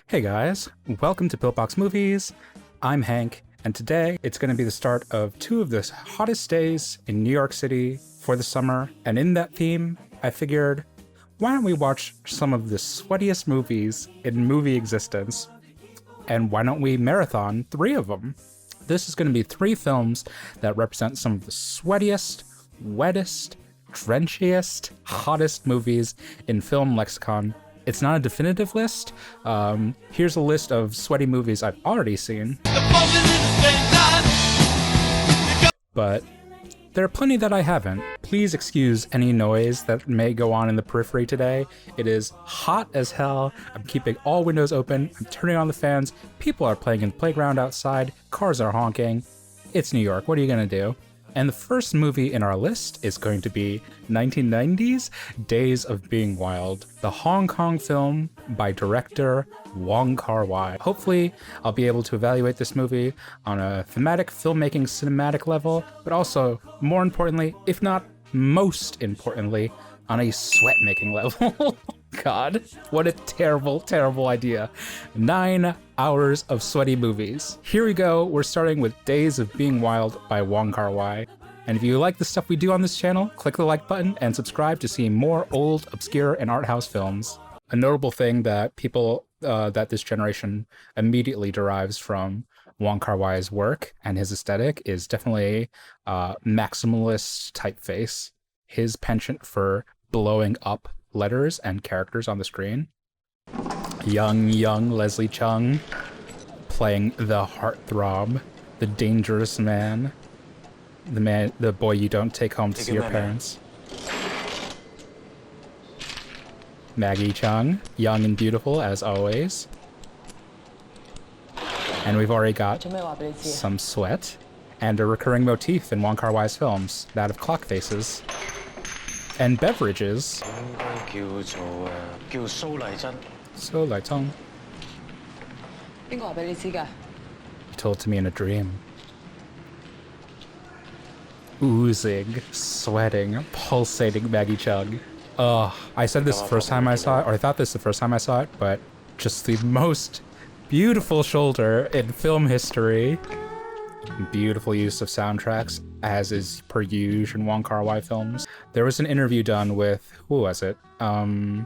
Hey guys, welcome to Pillbox Movies. I'm Hank, and today it's going to be the start of two of the hottest days in New York City for the summer. And in that theme, I figured, why don't we watch some of the sweatiest movies in movie existence? And why don't we marathon 3 of them? This is going to be 3 films that represent some of the sweatiest, wettest, drenchiest, hottest movies in film lexicon. It's not a definitive list. Here's a list of sweaty movies I've already seen. But there are plenty that I haven't. Please excuse any noise that may go on in the periphery today. It is hot as hell. I'm keeping all windows open. I'm turning on the fans. People are playing in the playground outside. Cars are honking. It's New York. What are you gonna do? And the first movie in our list is going to be 1990's Days of Being Wild, the Hong Kong film by director Wong Kar Wai. Hopefully, I'll be able to evaluate this movie on a thematic, filmmaking, cinematic level, but also, more importantly, if not most importantly, on a sweat-making level. God, what a terrible, terrible idea. 9 hours of sweaty movies. Here we go, we're starting with Days of Being Wild by Wong Kar Wai. And if you like the stuff we do on this channel, click the like button and subscribe to see more old, obscure, and art house films. A notable thing that people, that this generation immediately derives from Wong Kar Wai's work and his aesthetic is definitely maximalist typeface. His penchant for blowing up letters and characters on the screen. Young Leslie Cheung playing the heartthrob, the dangerous man, the boy you don't take home to see your parents. Maggie Cheung, young and beautiful as always. And we've already got some sweat and a recurring motif in Wong Kar Wai's films, that of clock faces. And beverages. So Lai Tong. You told to me in a dream. Oozing, sweating, pulsating Maggie Cheung. I said this the first time I saw it, or I thought this the first time I saw it, but just the most beautiful shoulder in film history. Beautiful use of soundtracks, as is per usual in Wong Kar Wai films. There was an interview done with, who was it? There's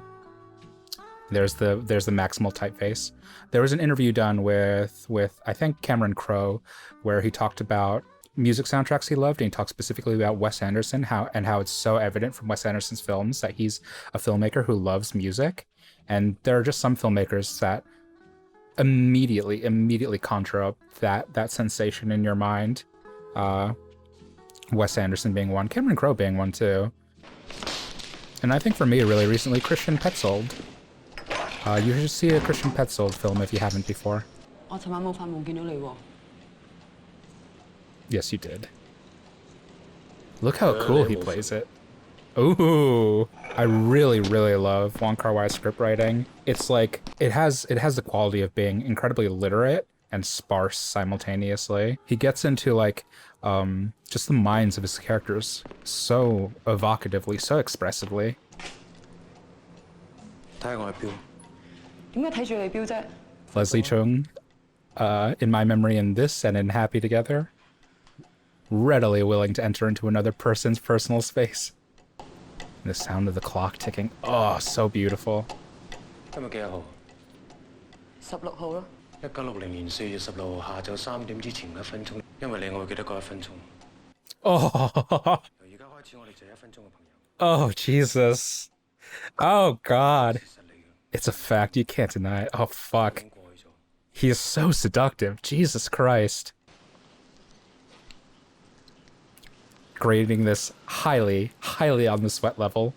the maximal typeface. There was an interview done with I think Cameron Crowe, where he talked about music soundtracks he loved, and he talked specifically about Wes Anderson, how it's so evident from Wes Anderson's films that he's a filmmaker who loves music. And there are just some filmmakers that immediately conjure up that sensation in your mind. Wes Anderson being one, Cameron Crowe being one too. And I think for me, really recently, Christian Petzold. You should see a Christian Petzold film if you haven't before. Yes, you did. Look how cool he plays it. Ooh, I really love Wong Kar Wai's script writing. It's like it has the quality of being incredibly literate and sparse simultaneously. He gets into like just the minds of his characters so evocatively, so expressively. Leslie Cheung, in my memory in this and in Happy Together, readily willing to enter into another person's personal space. The sound of the clock ticking. Oh, so beautiful. Oh. Oh, Jesus. Oh, God. It's a fact. You can't deny it. Oh, fuck. He is so seductive. Jesus Christ. Grading this highly on the sweat level.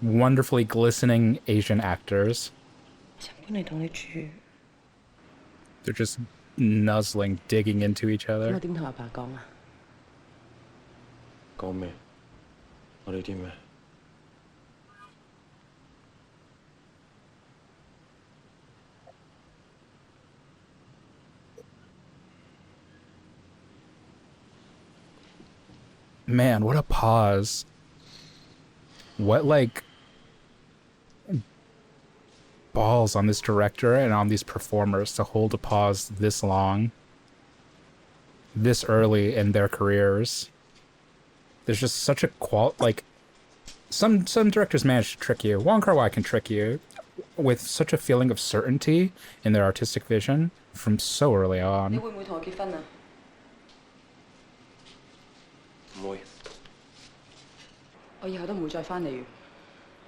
Wonderfully glistening Asian actors. They're just nuzzling, digging into each other. Man, what a pause. What, like, balls on this director and on these performers to hold a pause this long, this early in their careers. There's just such a like, some directors manage to trick you. Wong Kar Wai can trick you with such a feeling of certainty in their artistic vision from so early on.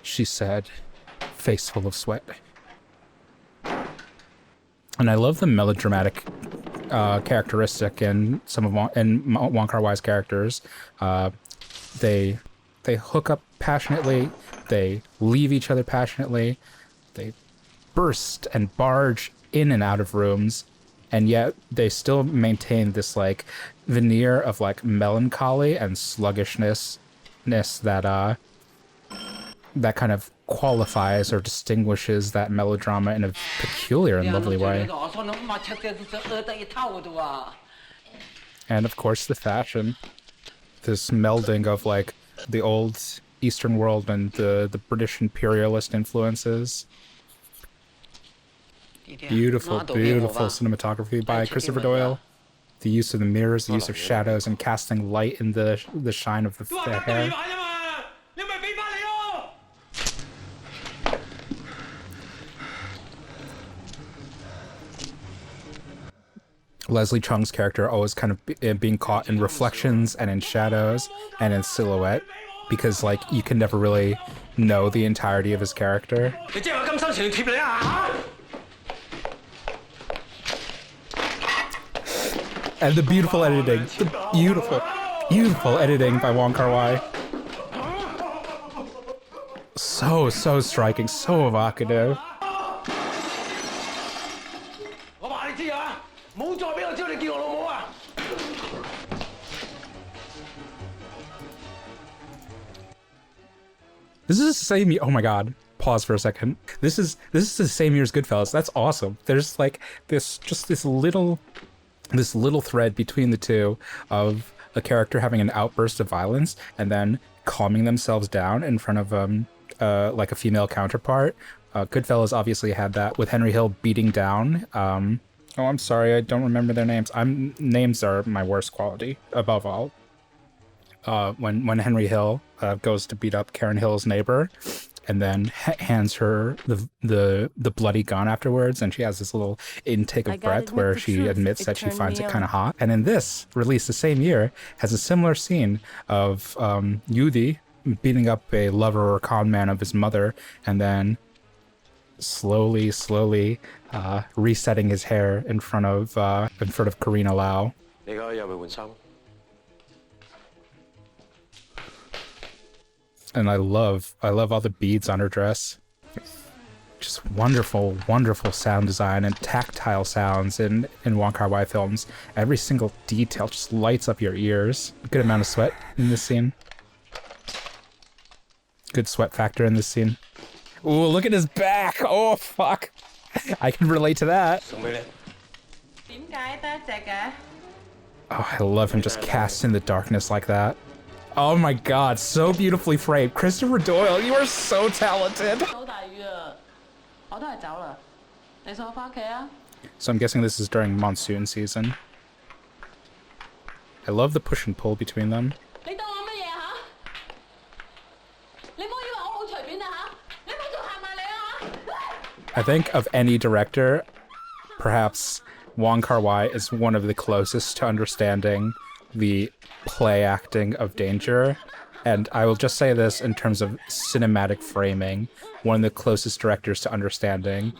She said, face full of sweat. And I love the melodramatic characteristic in some of Wong Kar Wai's characters. They hook up passionately, they leave each other passionately, they burst and barge in and out of rooms, and yet they still maintain this like veneer of like melancholy and sluggishness that that kind of qualifies or distinguishes that melodrama in a peculiar and lovely way. And of course the fashion, this melding of like the old Eastern world and the British imperialist influences. Beautiful, beautiful cinematography by Christopher Doyle. The use of the mirrors, the use of shadows, and casting light in the shine of the hair. Leslie Chung's character always kind of being caught in reflections and in shadows and in silhouette, because like you can never really know the entirety of his character. And the beautiful editing, the beautiful editing by Wong Kar Wai. So striking, so evocative. This is the same year. Oh my god. Pause for a second. This is the same year as Goodfellas. That's awesome. There's like this little thread between the two of a character having an outburst of violence and then calming themselves down in front of like a female counterpart. Goodfellas obviously had that with Henry Hill beating down. Oh, I'm sorry, I don't remember their names. Names are my worst quality, above all. When Henry Hill goes to beat up Karen Hill's neighbor, and then hands her the bloody gun afterwards, and she has this little intake of breath where she admits that she finds it kind of hot. And in this, released the same year, has a similar scene of Yudi beating up a lover or con man of his mother, and then slowly resetting his hair in front of Carina Lau. And I love all the beads on her dress. Just wonderful sound design and tactile sounds in Wong Kar Wai films. Every single detail just lights up your ears. Good amount of sweat in this scene. Good sweat factor in this scene. Ooh, look at his back! Oh, fuck! I can relate to that. Oh, I love him just cast in the darkness like that. Oh my god, so beautifully framed. Christopher Doyle, you are so talented! So I'm guessing this is during monsoon season. I love the push and pull between them. I think of any director, perhaps Wong Kar Wai is one of the closest to understanding the play acting of danger. And I will just say this in terms of cinematic framing, one of the closest directors to understanding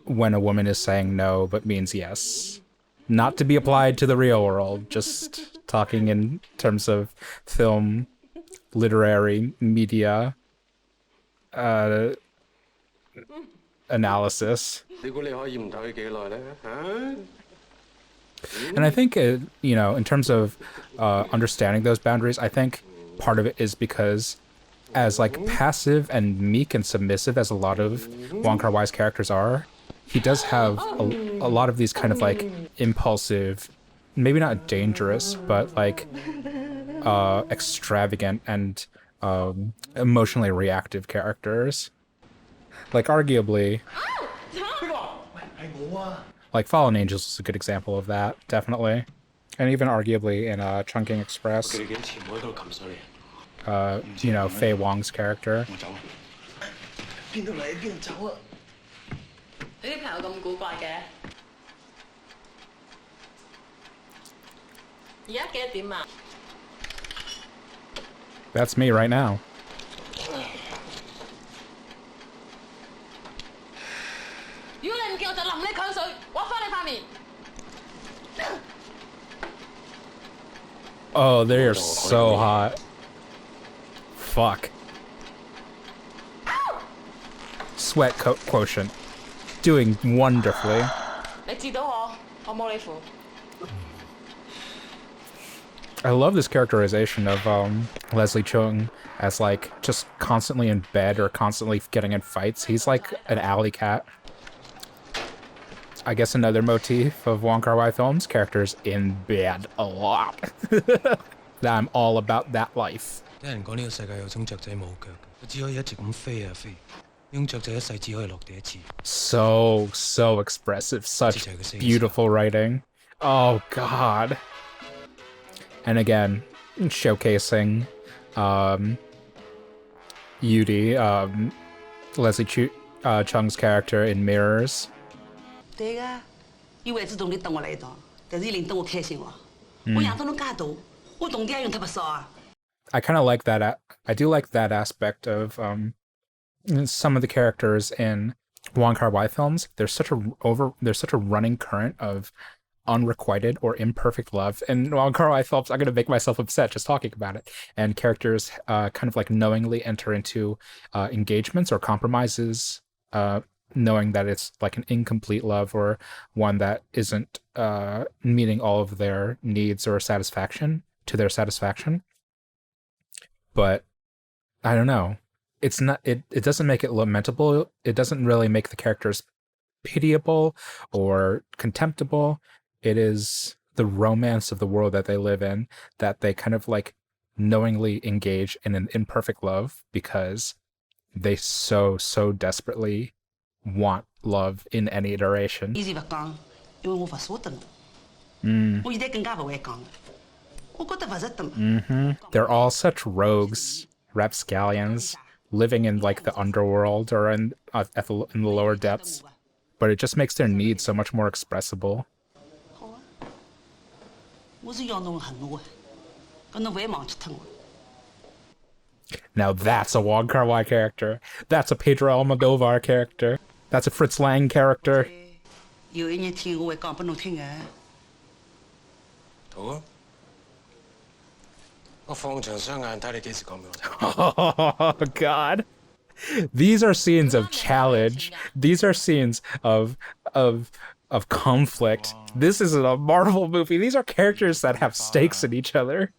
when a woman is saying no but means yes. Not to be applied to the real world, just talking in terms of film, literary, media, analysis. And I think, you know, in terms of understanding those boundaries, I think part of it is because as like passive and meek and submissive as a lot of Wong Kar Wai's characters are, he does have a lot of these kind of like impulsive, maybe not dangerous, but like extravagant and emotionally reactive characters. Like, arguably, like Fallen Angels is a good example of that, definitely. And even arguably in Chungking Express, you know, Faye Wong's character. That's me right now. Oh, they are so hot. Fuck. Sweat quotient. Doing wonderfully. I love this characterization of Leslie Cheung as like just constantly in bed or constantly getting in fights. He's like an alley cat. I guess another motif of Wong Kar Wai films, characters in bed a lot. I'm all about that life. So expressive, such beautiful writing. Oh god. And again, showcasing Yudi, Leslie Cheung's character in Mirrors. I kind of like that. I do like that aspect of some of the characters in Wong Kar Wai films. There's such a running current of unrequited or imperfect love. And Wong Kar Wai films, I'm gonna make myself upset just talking about it. And characters kind of like knowingly enter into engagements or compromises, knowing that it's like an incomplete love or one that isn't meeting all of their needs or satisfaction to their satisfaction. But I don't know. It's not. It doesn't make it lamentable. It doesn't really make the characters pitiable or contemptible. It is the romance of the world that they live in, that they kind of like knowingly engage in an imperfect love because they so desperately want love in any iteration. They're all such rogues, rapscallions, living in like the underworld or in the lower depths, but it just makes their needs so much more expressible. Now that's a Wong Kar Wai character. That's a Pedro Almodovar character. That's a Fritz Lang character. Oh god. These are scenes of challenge. These are scenes of conflict. This isn't a Marvel movie. These are characters that have stakes in each other.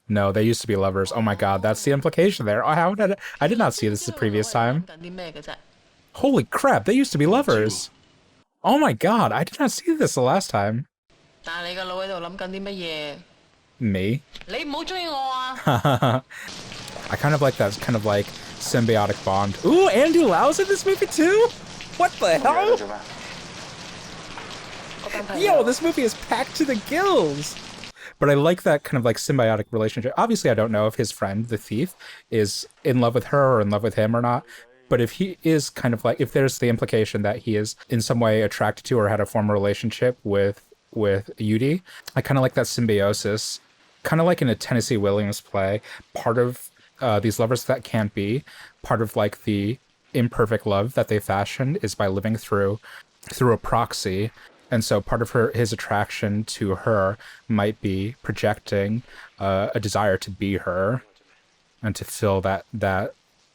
No, they used to be lovers. Oh my god, that's the implication there. Oh, how did I did not see this the previous time. Holy crap, they used to be lovers. Oh my god, I did not see this the last time. Me? I kind of like that kind of like symbiotic bond. Ooh, Andy Lau's in this movie too? What the hell? Yo, this movie is packed to the gills. But I like that kind of like symbiotic relationship. Obviously, I don't know if his friend, the thief, is in love with her or in love with him or not. But if he is kind of like, if there's the implication that he is in some way attracted to or had a former relationship with Yudi, I kind of like that symbiosis. Kind of like in a Tennessee Williams play, part of these lovers that can't be, part of like the imperfect love that they fashion is by living through a proxy. And so part of his attraction to her might be projecting a desire to be her and to fill that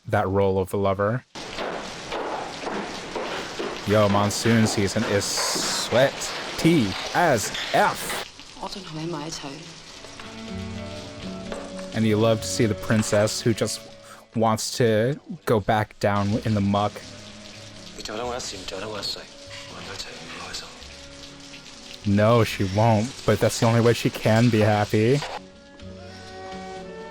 role of the lover. Yo, monsoon season is sweat T as F. And you love to see the princess who just wants to go back down in the muck. No, she won't, but that's the only way she can be happy.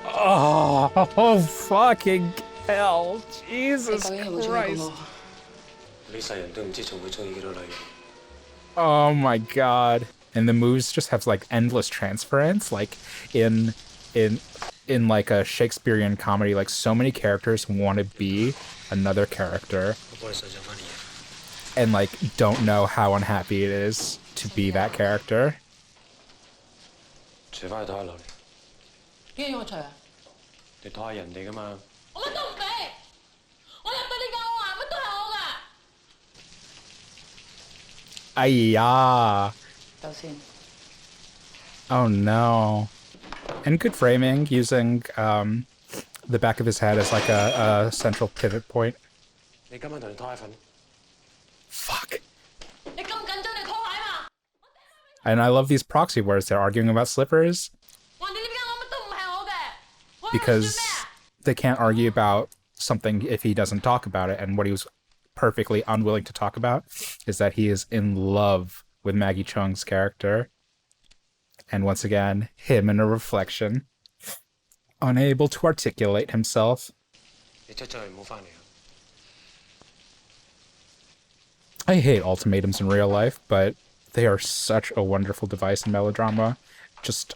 Oh, fucking hell. Jesus Christ. Oh my god. And the moves just have like endless transference, like in like a Shakespearean comedy, like so many characters want to be another character and like don't know how unhappy it is to be that character. Ayya. Oh no. And good framing, using the back of his head as like a central pivot point. Fuck. And I love these proxy words. They're arguing about slippers. Because they can't argue about something if he doesn't talk about it. And what he was perfectly unwilling to talk about is that he is in love with Maggie Cheung's character. And once again, him in a reflection, unable to articulate himself. I hate ultimatums in real life, but they are such a wonderful device in melodrama. Just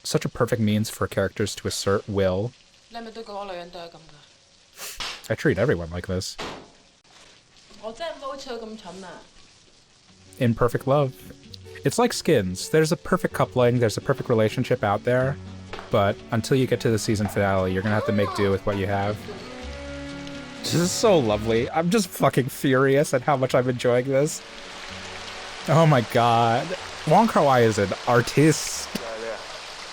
such a perfect means for characters to assert will. I treat everyone like this. Imperfect love. It's like skins. There's a perfect coupling, there's a perfect relationship out there, but until you get to the season finale, you're gonna have to make do with what you have. This is so lovely. I'm just fucking furious at how much I'm enjoying this. Oh my god. Wong Kar Wai is an artist.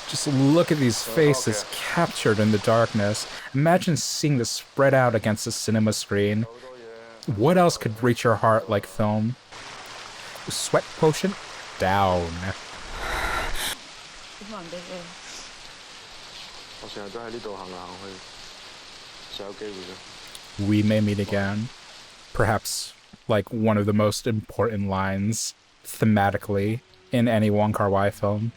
Just look at these faces captured in the darkness. Imagine seeing this spread out against a cinema screen. What else could reach your heart like film? Sweat potion? Down. We may meet again. Perhaps like one of the most important lines thematically in any Wong Kar Wai film.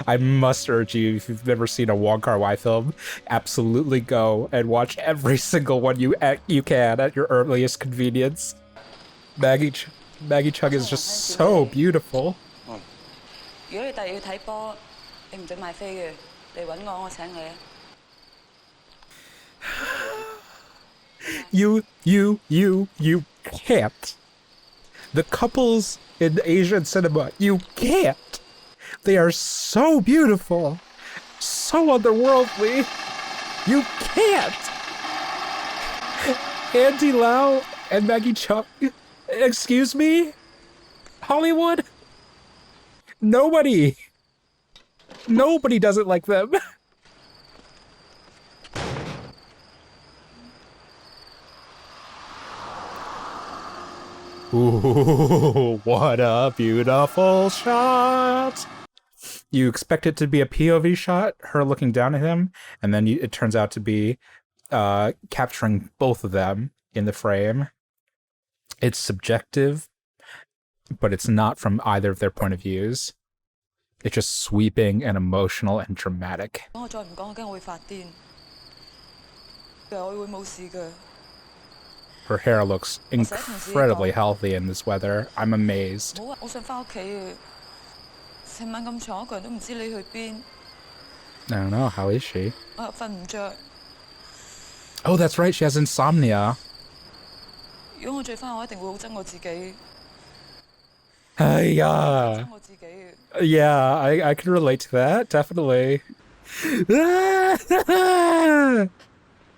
I must urge you, if you've never seen a Wong Kar Wai film, absolutely go and watch every single one you can at your earliest convenience. Maggie Cheung is just so beautiful. You can't. The couples in Asian cinema, you can't. They are so beautiful, so otherworldly. You can't. Andy Lau and Maggie Cheung. Excuse me? Hollywood? Nobody does it like them. Ooh, what a beautiful shot. You expect it to be a POV shot, her looking down at him, and then it turns out to be capturing both of them in the frame. It's subjective, but it's not from either of their point of views. It's just sweeping and emotional and dramatic. Her hair looks incredibly healthy in this weather. I'm amazed. I don't know, how is she? Oh, that's right, she has insomnia. Yeah, I can relate to that, definitely.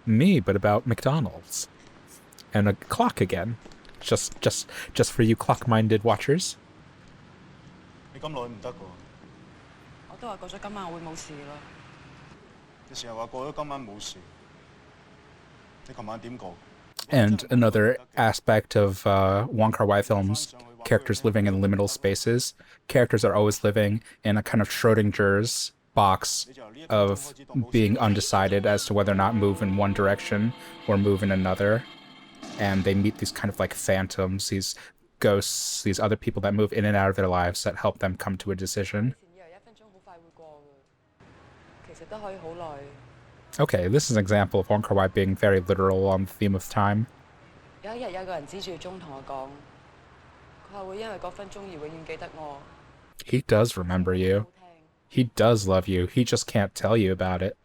Me, but about McDonald's. And a clock again. Just for you clock-minded watchers. And another aspect of Wong Kar Wai films, characters living in liminal spaces. Characters are always living in a kind of Schrodinger's box of being undecided as to whether or not move in one direction or move in another. And they meet these kind of like phantoms, these ghosts, these other people that move in and out of their lives that help them come to a decision. Okay, this is an example of Wong Kar Wai being very literal on the theme of time. He does remember you. He does love you. He just can't tell you about it.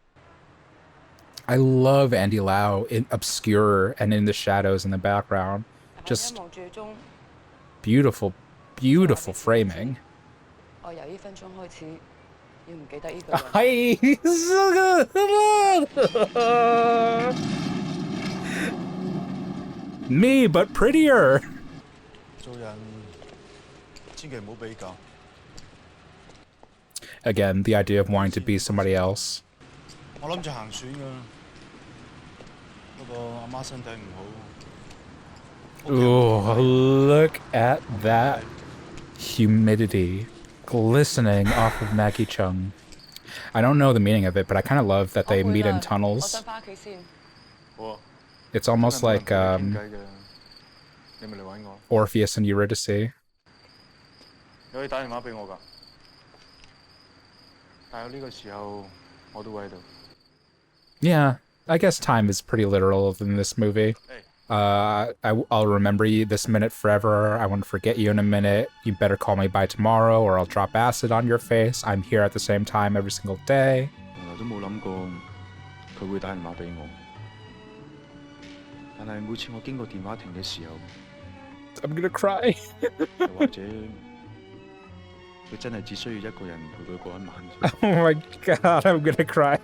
I love Andy Lau in obscure and in the shadows in the background. Just beautiful, beautiful framing. Hi, so good. Me, but prettier. Again, the idea of wanting to be somebody else. Oh, look at that humidity glistening off of Maggie Cheung. I don't know the meaning of it, but I kind of love that they meet in tunnels. It's almost like Orpheus and Eurydice. Yeah, I guess time is pretty literal in this movie. I'll remember you this minute forever. I won't forget you in a minute. You better call me by tomorrow or I'll drop acid on your face. I'm here at the same time every single day. I'm gonna cry. Oh my god, I'm gonna cry.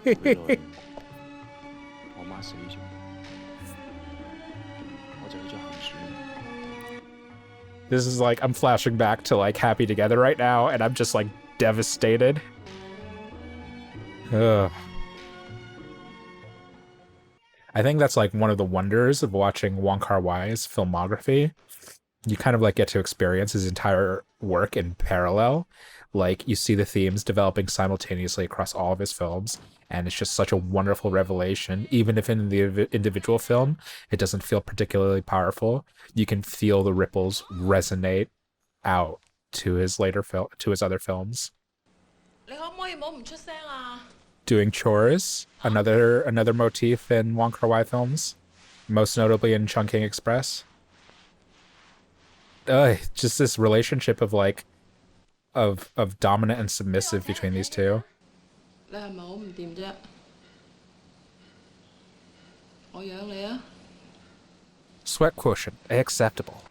This is like, I'm flashing back to like Happy Together right now, and I'm just like devastated. Ugh. I think that's like one of the wonders of watching Wong Kar Wai's filmography. You kind of like get to experience his entire work in parallel. Like you see the themes developing simultaneously across all of his films, and it's just such a wonderful revelation. Even if in the individual film it doesn't feel particularly powerful, you can feel the ripples resonate out to his later to his other films. Doing chores, another motif in Wong Kar Wai films, most notably in Chungking Express. Just this relationship of like of dominant and submissive between these two. Sweat quotient acceptable.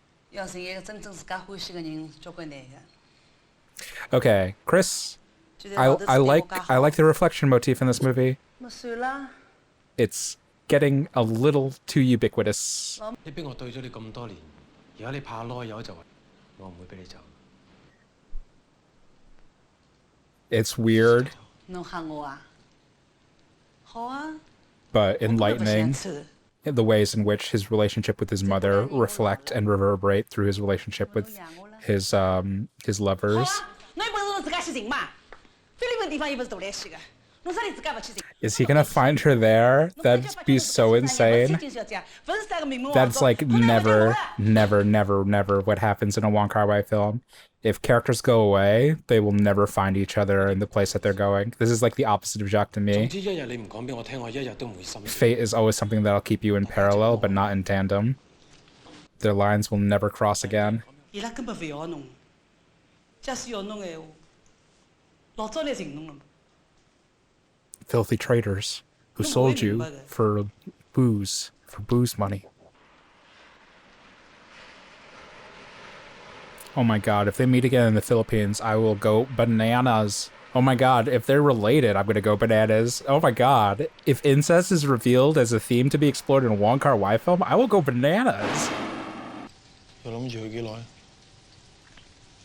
Okay, Chris, I like the reflection motif in this movie. It's getting a little too ubiquitous. It's weird, but enlightening in the ways in which his relationship with his mother reflect and reverberate through his relationship with his lovers. Is he gonna find her there? That'd be so insane. That's like never what happens in a Wong Kar Wai film. If characters go away, they will never find each other in the place that they're going. This is like the opposite of Jacques Demy. Fate is always something that'll keep you in parallel, but not in tandem. Their lines will never cross again. Filthy traitors who sold you for booze money. Oh my god, if they meet again in the Philippines, I will go bananas. Oh my god, if they're related, I'm gonna go bananas. Oh my god, if incest is revealed as a theme to be explored in a Wong Kar Wai film, I will go bananas.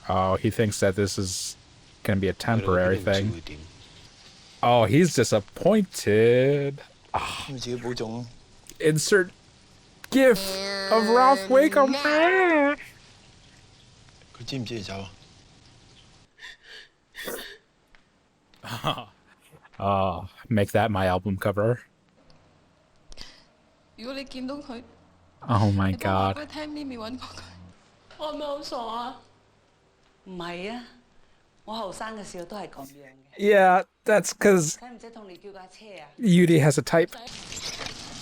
Oh, he thinks that this is gonna be a temporary thing. Oh, he's disappointed. Oh. Insert gif of Ralph Wakem. Oh, make that my album cover. Oh my god. Yeah, that's because Yudi has a type.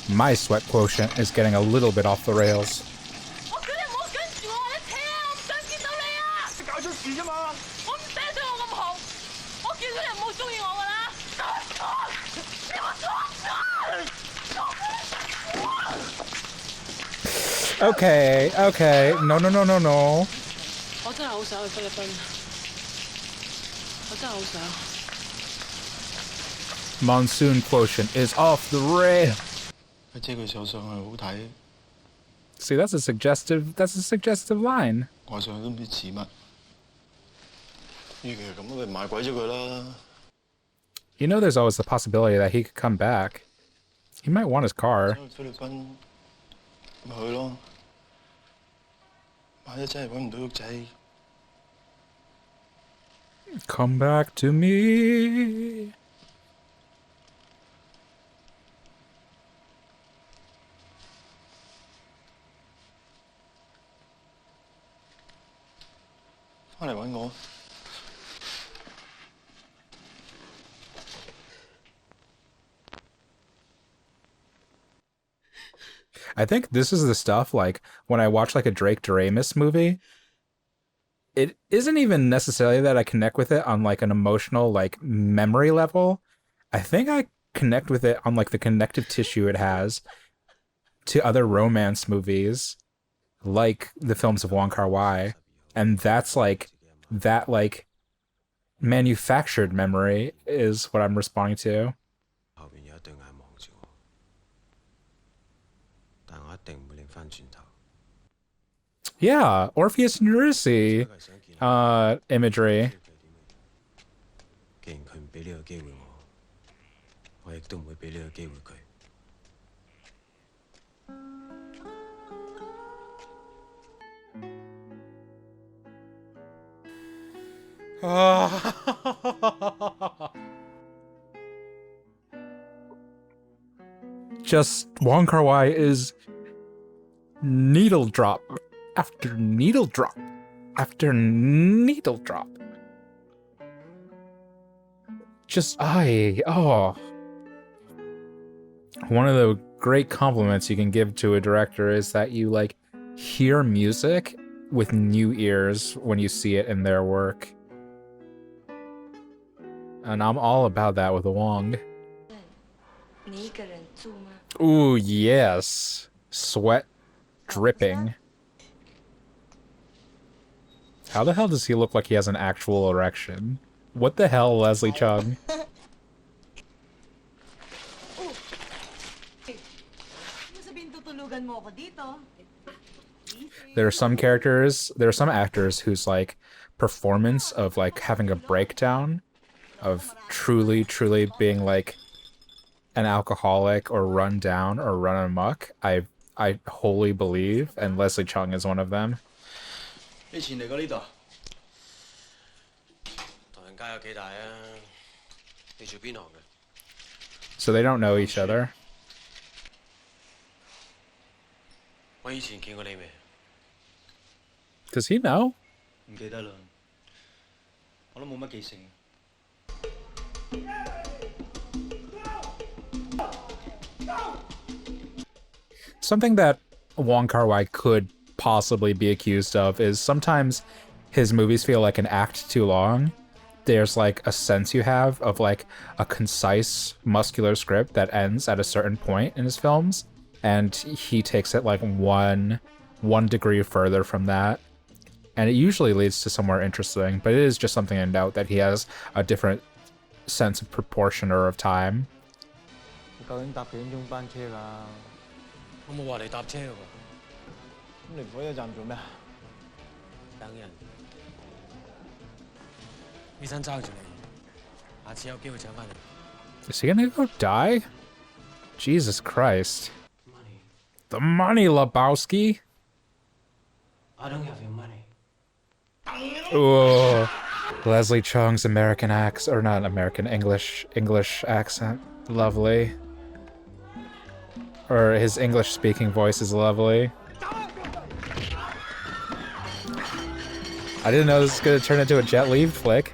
My sweat quotient is getting a little bit off the rails. Okay, okay. No, no, no, no, no. Monsoon quotient is off the rail. See, that's a suggestive line. You know there's always the possibility that he could come back. He might want his car. Come back to me. I think this is the stuff, like, when I watch, like, a Drake Doremus movie, it isn't even necessarily that I connect with it on, like, an emotional, like, memory level. I think I connect with it on, like, the connective tissue it has to other romance movies, like the films of Wong Kar Wai. And that's, like, that, like, manufactured memory is what I'm responding to. Yeah, Orpheus and Eurydice imagery. Just Wong Kar Wai is needle drop after needle drop after needle drop. Just one of the great compliments you can give to a director is that you, like, hear music with new ears when you see it in their work. And I'm all about that with Wong. Ooh, yes. Sweat dripping. How the hell does he look like he has an actual erection? What the hell, Leslie Cheung? There are some actors whose, like, performance of, like, having a breakdown, of truly being, like, an alcoholic or run down or run amok, I wholly believe, and Leslie Cheung is one of them. So they don't know each other. Does he know? Something that Wong Kar Wai could possibly be accused of is sometimes his movies feel like an act too long. There's, like, a sense you have of, like, a concise, muscular script that ends at a certain point in his films, and he takes it, like, one degree further from that. And it usually leads to somewhere interesting, but it is just something to note that he has a different sense of proportion or of time. Is he gonna go die? Jesus Christ. The money, Lebowski! I don't have your money. Ooh. Leslie Cheung's American accent, or not American, English accent. Lovely. Or his English speaking voice is lovely. I didn't know this was gonna turn into a Jet Li flick.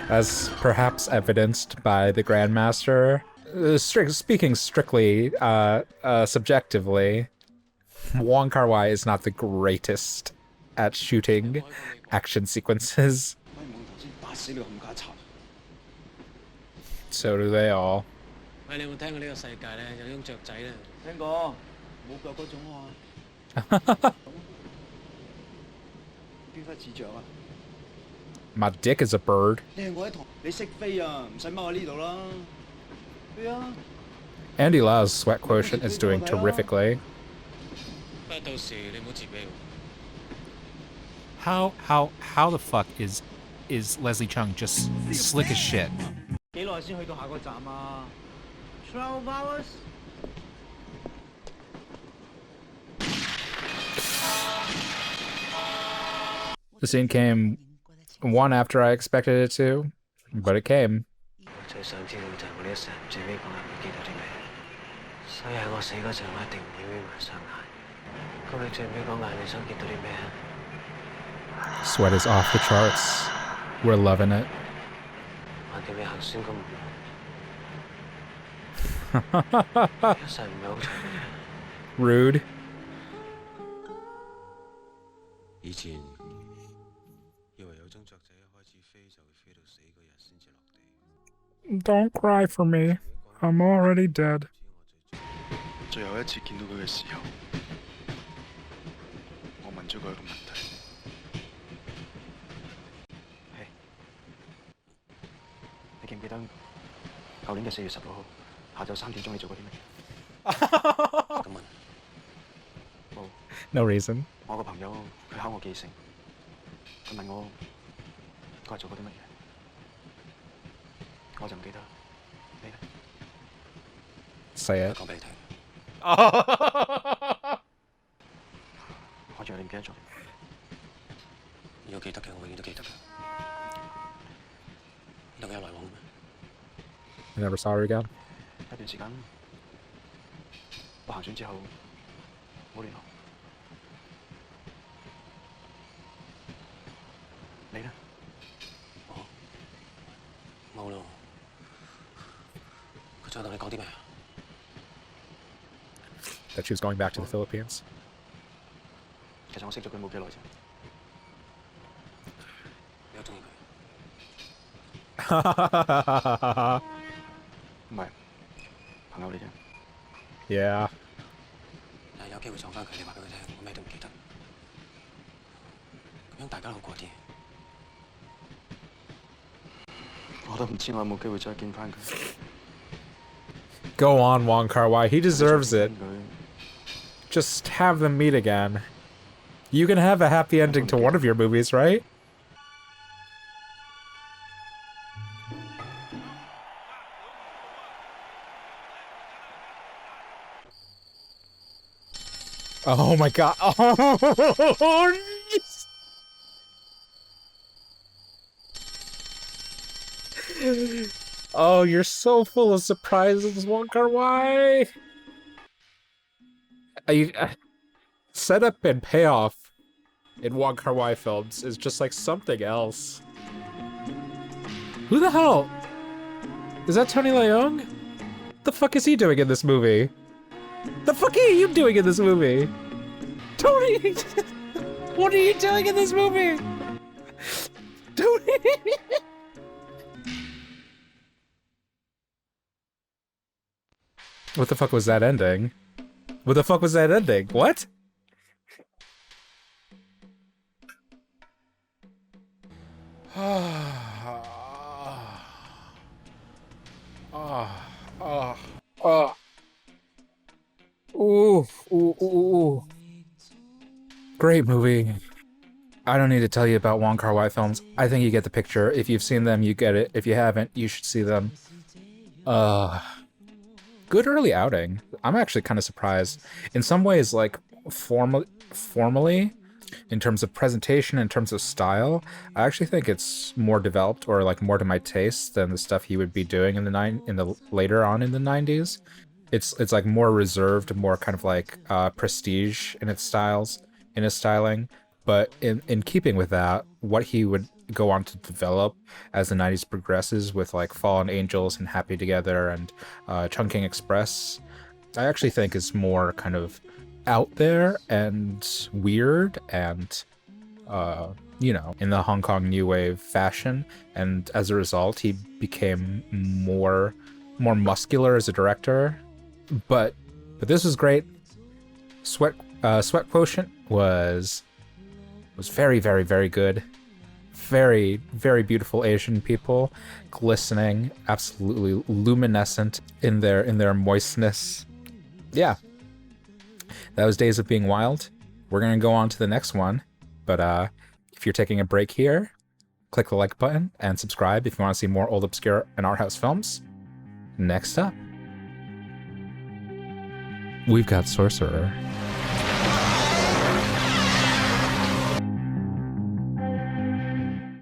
As perhaps evidenced by the Grandmaster. Speaking strictly subjectively, Wong Kar Wai is not the greatest at shooting action sequences. So do they all. My dick is a bird. Andy Lau's sweat quotient is doing terrifically. How the fuck is Leslie Cheung just slick as shit? The scene came one after I expected it to, but it came. Sweat is off the charts. We're loving it. Rude. Don't cry for me. I'm already dead. 最後一次見到佢嘅時候，我問咗佢一個問題。係，你記唔記得舊年嘅4月16號下晝3點鐘你做過啲乜嘢？咁問。冇。No reason. 我個朋友佢考我記性，佢問我嗰日做過啲乜嘢，我就唔記得。你呢？ Say it. 講俾你聽。 我以為你唔記得咗。如果記得嘅，我永遠都記得嘅。兩個有來往嘅咩？ I never saw her again. 一段時間，我行船之後冇聯絡。你呢？我冇咯。佢再同你講啲咩啊？ That she was going back to the Philippines. 其實我識咗佢冇幾耐啫。你又中意佢？唔係，朋友嚟啫。Yeah. 但係有機會撞翻佢，你話俾佢聽，我咩都唔記得。咁樣大家好過啲。我都唔知我有冇機會再見翻佢。Go on, Wong Kar Wai. He deserves it. Just have them meet again. You can have a happy ending to one of your movies, right? Oh my god. Oh, oh, you're so full of surprises, Wong Kar Wai. Setup and payoff in Wong Kar Wai films is just like something else. Who the hell? Is that Tony Leung? The fuck is he doing in this movie? The fuck are you doing in this movie? Tony! What are you doing in this movie? Tony! What the fuck was that ending? What the fuck was that ending? What? Ooh. Great movie. I don't need to tell you about Wong Kar Wai films. I think you get the picture. If you've seen them, you get it. If you haven't, you should see them. Good early outing. I'm actually kind of surprised. In some ways, like, formally, in terms of presentation, in terms of style, I actually think it's more developed or like more to my taste than the stuff he would be doing in the later on in the 90s. It's like more reserved, more kind of like prestige in its styles. in his styling, but in keeping with that, what he would go on to develop as the 90s progresses with like Fallen Angels and Happy Together and Chungking Express, I actually think is more kind of out there and weird and in the Hong Kong new wave fashion, and as a result he became more muscular as a director. But this was great. Sweat Quotient was very, very, very good. Very, very beautiful Asian people, glistening, absolutely luminescent in their moistness. Yeah, that was Days of Being Wild. We're gonna go on to the next one, but if you're taking a break here, click the like button and subscribe if you want to see more old, obscure, and art house films. Next up, we've got Sorcerer.